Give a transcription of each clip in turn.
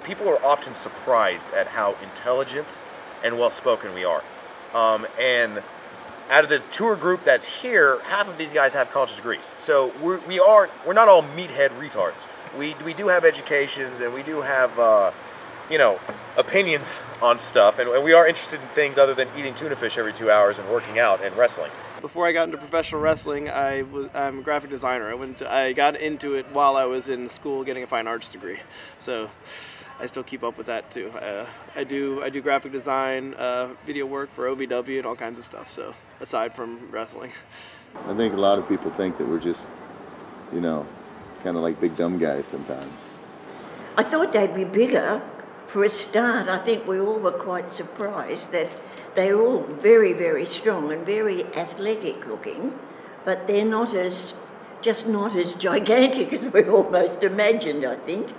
people are often surprised at how intelligent and well-spoken we are. And out of the tour group that's here, half of these guys have college degrees. So we're not all meathead retards. We do have educations, and we do have you know, opinions on stuff, and we are interested in things other than eating tuna fish every 2 hours and working out and wrestling. Before I got into professional wrestling, I'm a graphic designer. I got into it while I was in school getting a fine arts degree, so I still keep up with that too. I do graphic design, video work for OVW and all kinds of stuff. So aside from wrestling, I think a lot of people think that we're just, you know, kind of like big dumb guys sometimes. I thought they'd be bigger. For a start, I think we all were quite surprised that they're all very, very strong and very athletic looking, but they're just not as gigantic as we almost imagined, I think.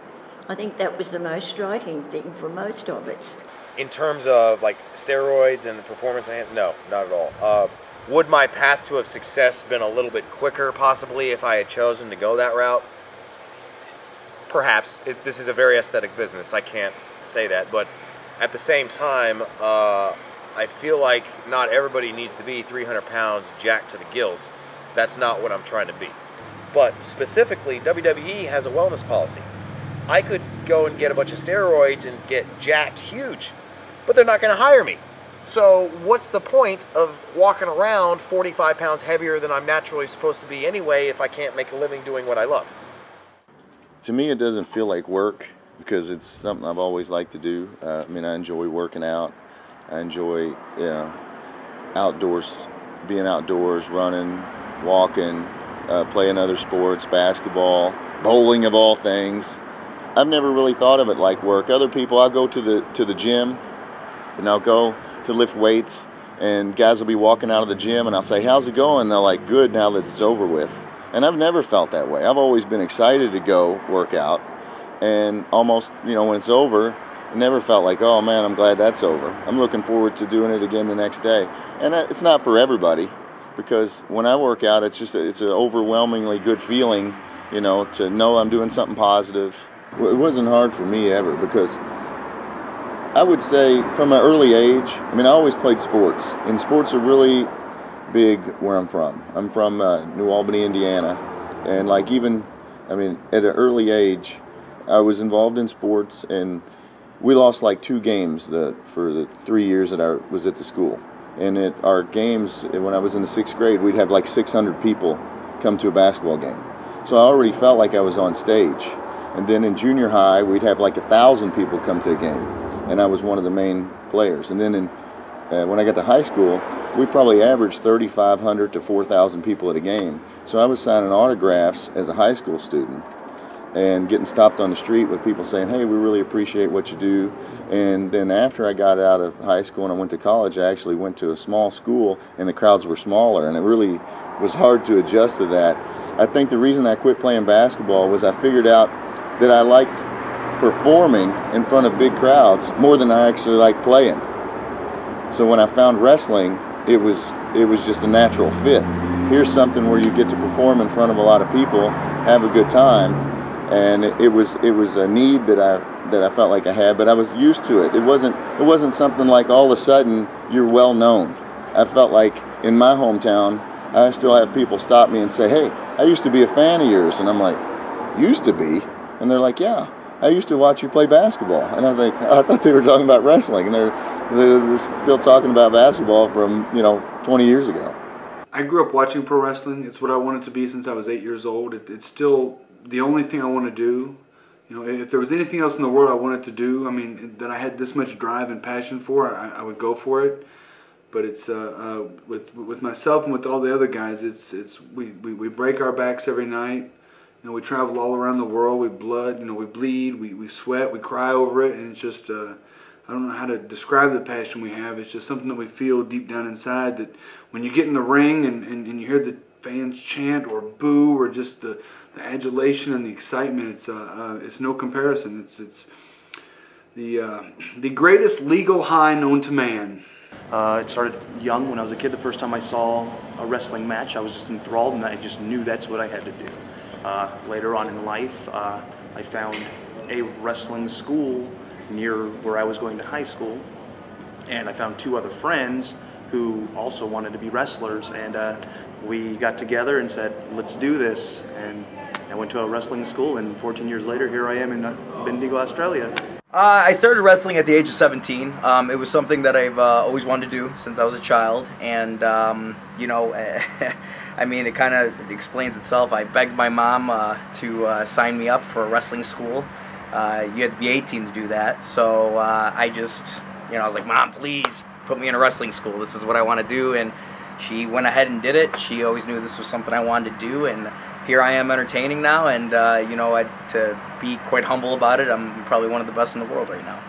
I think that was the most striking thing for most of us. In terms of like steroids and the performance, no, not at all. Would my path to success been a little bit quicker possibly if I had chosen to go that route? Perhaps. This is a very aesthetic business. I can't say that, but at the same time, I feel like not everybody needs to be 300 pounds jacked to the gills. That's not what I'm trying to be. But specifically, WWE has a wellness policy. I could go and get a bunch of steroids and get jacked huge, but they're not going to hire me. So what's the point of walking around 45 pounds heavier than I'm naturally supposed to be anyway if I can't make a living doing what I love? To me, it doesn't feel like work because it's something I've always liked to do. I mean, I enjoy working out. I enjoy, you know, being outdoors, running, walking, playing other sports, basketball, bowling of all things. I've never really thought of it like work. Other people, I'll go to the gym and I'll go to lift weights, and guys will be walking out of the gym and I'll say, "How's it going?" And they're like, "Good, now that it's over with." And I've never felt that way. I've always been excited to go work out, and almost, you know, when it's over, I never felt like, "Oh man, I'm glad that's over." I'm looking forward to doing it again the next day. And it's not for everybody, because when I work out, it's an overwhelmingly good feeling, you know, to know I'm doing something positive. It wasn't hard for me ever, because I would say from an early age, I mean, I always played sports, and sports are really big where I'm from. I'm from New Albany, Indiana, and like even, I mean, at an early age, I was involved in sports, and we lost like 2 games for the 3 years that I was at the school. And at our games, when I was in the 6th grade, we'd have like 600 people come to a basketball game. So I already felt like I was on stage. And then in junior high, we'd have like 1,000 people come to a game, and I was one of the main players. And then when I got to high school, we probably averaged 3,500 to 4,000 people at a game. So I was signing autographs as a high school student and getting stopped on the street with people saying, "Hey, we really appreciate what you do." And then after I got out of high school and I went to college, I actually went to a small school, and the crowds were smaller, and it really was hard to adjust to that. I think the reason I quit playing basketball was I figured out that I liked performing in front of big crowds more than I actually liked playing. So when I found wrestling, it was just a natural fit. Here's something where you get to perform in front of a lot of people, have a good time, and it was a need that I felt like I had, but I was used to it. It wasn't something like all of a sudden you're well known. I felt like in my hometown, I still have people stop me and say, "Hey, I used to be a fan of yours," and I'm like, "Used to be?" And they're like, "Yeah, I used to watch you play basketball." And I think, I thought they were talking about wrestling, and they're still talking about basketball from, you know, 20 years ago. I grew up watching pro wrestling. It's what I wanted to be since I was 8 years old. It's still the only thing I want to do. You know, if there was anything else in the world I wanted to do, I mean, that I had this much drive and passion for, I would go for it. But it's with myself and with all the other guys, we break our backs every night. You know, we travel all around the world. We bleed, we sweat, we cry over it, and it's just I don't know how to describe the passion we have. It's just something that we feel deep down inside, that when you get in the ring and you hear the fans chant or boo, or just the adulation and the excitement, it's no comparison. It's the greatest legal high known to man. It started young. When I was a kid, the first time I saw a wrestling match, I was just enthralled, and I just knew that's what I had to do. Later on in life, I found a wrestling school near where I was going to high school, and I found 2 other friends who also wanted to be wrestlers, and we got together and said, let's do this. And I went to a wrestling school, and 14 years later, here I am in Bendigo, Australia. I started wrestling at the age of 17. It was something that I've always wanted to do since I was a child, and you know, I mean, it kind of explains itself. I begged my mom to sign me up for a wrestling school. You had to be 18 to do that, so I just, you know, I was like, Mom, please put me in a wrestling school. This is what I want to do, and she went ahead and did it. She always knew this was something I wanted to do, and here I am entertaining now, and you know, to be quite humble about it, I'm probably one of the best in the world right now.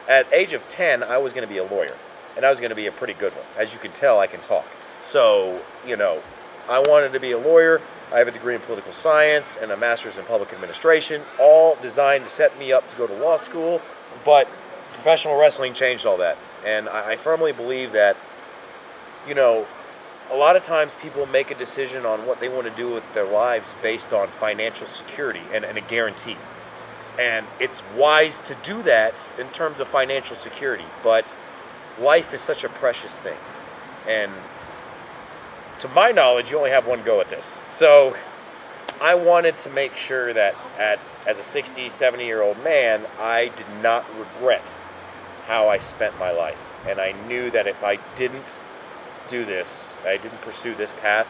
At age of 10, I was going to be a lawyer, and I was going to be a pretty good one. As you can tell, I can talk. So, you know, I wanted to be a lawyer. I have a degree in political science and a master's in public administration, all designed to set me up to go to law school, but professional wrestling changed all that. And I firmly believe that, you know, a lot of times people make a decision on what they want to do with their lives based on financial security and a guarantee. And it's wise to do that in terms of financial security, but life is such a precious thing. And to my knowledge, you only have one go at this. So I wanted to make sure that as a 60, 70-year-old man, I did not regret how I spent my life. And I knew that if I didn't do this, I didn't pursue this path,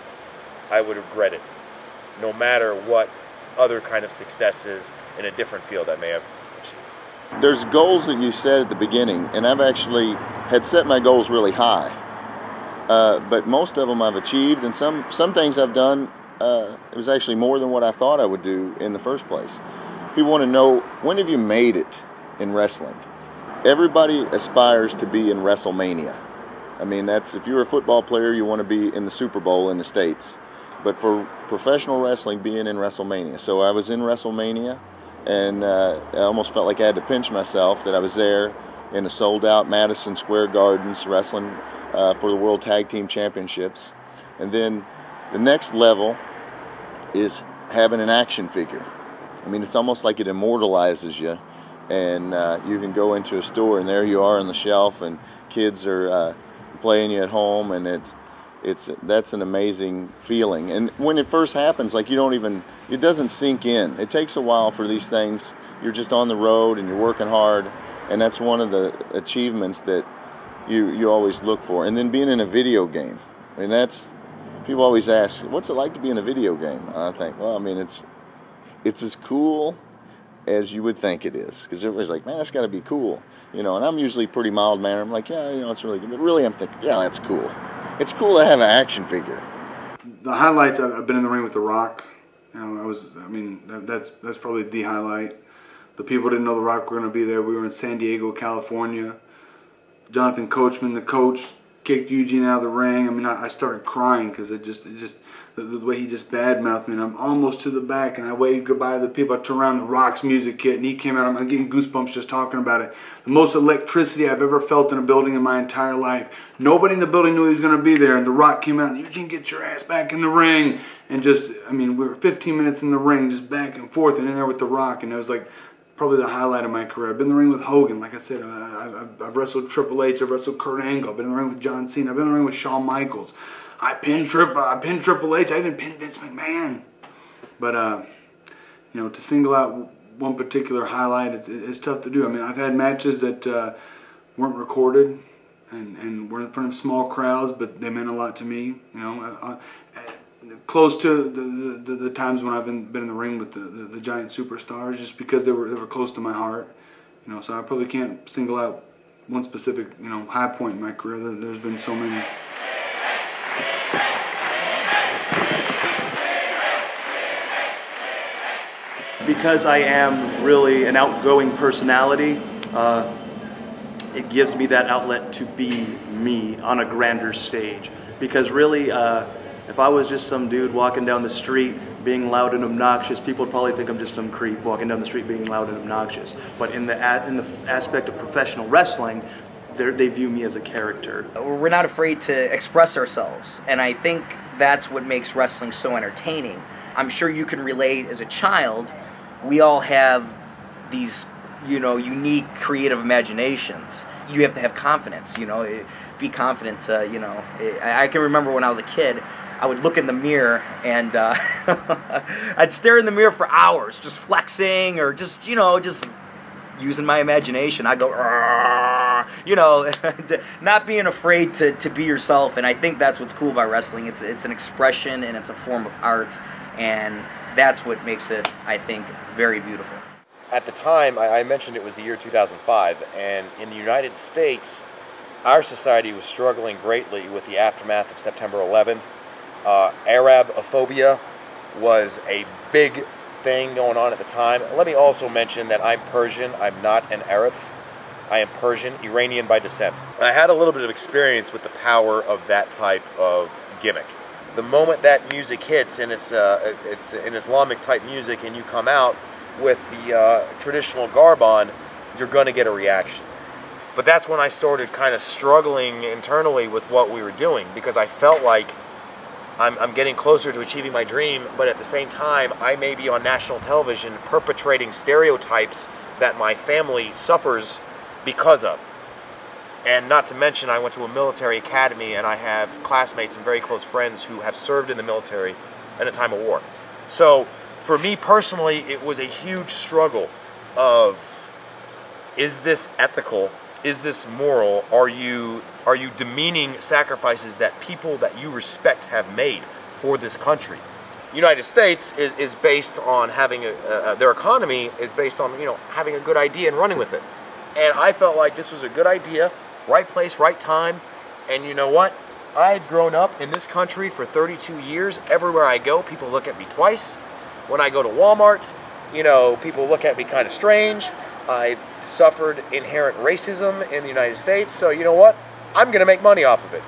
I would regret it, no matter what other kind of successes in a different field I may have achieved. There's goals that you set at the beginning, and I've actually had set my goals really high, but most of them I've achieved, and some things I've done, it was actually more than what I thought I would do in the first place. People want to know, when have you made it in wrestling? Everybody aspires to be in WrestleMania. I mean, that's, if you're a football player, you want to be in the Super Bowl in the States. But for professional wrestling, being in WrestleMania. So I was in WrestleMania, and I almost felt like I had to pinch myself that I was there in a sold-out Madison Square Gardens wrestling for the World Tag Team Championships. And then the next level is having an action figure. I mean, it's almost like it immortalizes you. And you can go into a store, and there you are on the shelf, and kids are playing you at home, and that's an amazing feeling. And when it first happens, like, it doesn't sink in. It takes a while for these things. You're just on the road and you're working hard, and that's one of the achievements that you always look for. And then being in a video game, I mean, that's, people always ask, what's it like to be in a video game? I think, well, I mean, it's as cool as you would think it is, because everybody's like, man, that's got to be cool, you know. And I'm usually pretty mild-mannered. I'm like, yeah, you know, it's really good. But really, I'm thinking, yeah, that's cool. It's cool to have an action figure. The highlights, I've been in the ring with The Rock. You know, that's probably the highlight. The people didn't know The Rock were going to be there. We were in San Diego, California. Jonathan Coachman, the coach, kicked Eugene out of the ring. I mean, I started crying because the way he just badmouthed me, and I'm almost to the back, and I waved goodbye to the people. I turned around, The Rock's music hit, and he came out. I'm getting goosebumps just talking about it. The most electricity I've ever felt in a building in my entire life. Nobody in the building knew he was going to be there, and The Rock came out, and Eugene, get your ass back in the ring. And just, I mean, we were 15 minutes in the ring, just back and forth, and in there with The Rock, and it was like probably the highlight of my career. I've been in the ring with Hogan, like I said. I've wrestled Triple H, I've wrestled Kurt Angle, I've been in the ring with John Cena, I've been in the ring with Shawn Michaels. I pinned Triple H. I even pinned Vince McMahon. But you know, to single out one particular highlight, it's tough to do. I mean, I've had matches that weren't recorded and were in front of small crowds, but they meant a lot to me. You know, close to the times when I've been in the ring with the giant superstars, just because they were close to my heart. You know, so I probably can't single out one specific, you know, high point in my career. There's been so many. Because I am really an outgoing personality, it gives me that outlet to be me on a grander stage. Because really, if I was just some dude walking down the street being loud and obnoxious, people would probably think I'm just some creep walking down the street being loud and obnoxious. But in the aspect of professional wrestling, they view me as a character. We're not afraid to express ourselves, and I think that's what makes wrestling so entertaining. I'm sure you can relate as a child. We all have these, you know, unique creative imaginations. You have to have confidence, you know, be confident. You know, I can remember when I was a kid, I would look in the mirror and I'd stare in the mirror for hours, just flexing or just, you know, just using my imagination. I'd go, you know, not being afraid to be yourself. And I think that's what's cool about wrestling. It's an expression and it's a form of art, and that's what makes it, I think, very beautiful. At the time, I mentioned it was the year 2005, and in the United States, our society was struggling greatly with the aftermath of September 11th. Arabophobia was a big thing going on at the time. Let me also mention that I'm Persian. I'm not an Arab. I am Persian, Iranian by descent. I had a little bit of experience with the power of that type of gimmick. The moment that music hits, and it's an Islamic type music, and you come out with the traditional garb on, you're going to get a reaction. But that's when I started kind of struggling internally with what we were doing, because I felt like I'm getting closer to achieving my dream, but at the same time, I may be on national television perpetrating stereotypes that my family suffers because of. And not to mention, I went to a military academy, and I have classmates and very close friends who have served in the military in a time of war. So for me personally, it was a huge struggle of, is this ethical? Is this moral? Are you demeaning sacrifices that people that you respect have made for this country? The United States is based on having their economy is based on, you know, having a good idea and running with it. And I felt like this was a good idea, right place, right time. And you know what? I had grown up in this country for 32 years. Everywhere I go, people look at me twice. When I go to Walmart, you know, people look at me kind of strange. I've suffered inherent racism in the United States, so you know what? I'm going to make money off of it.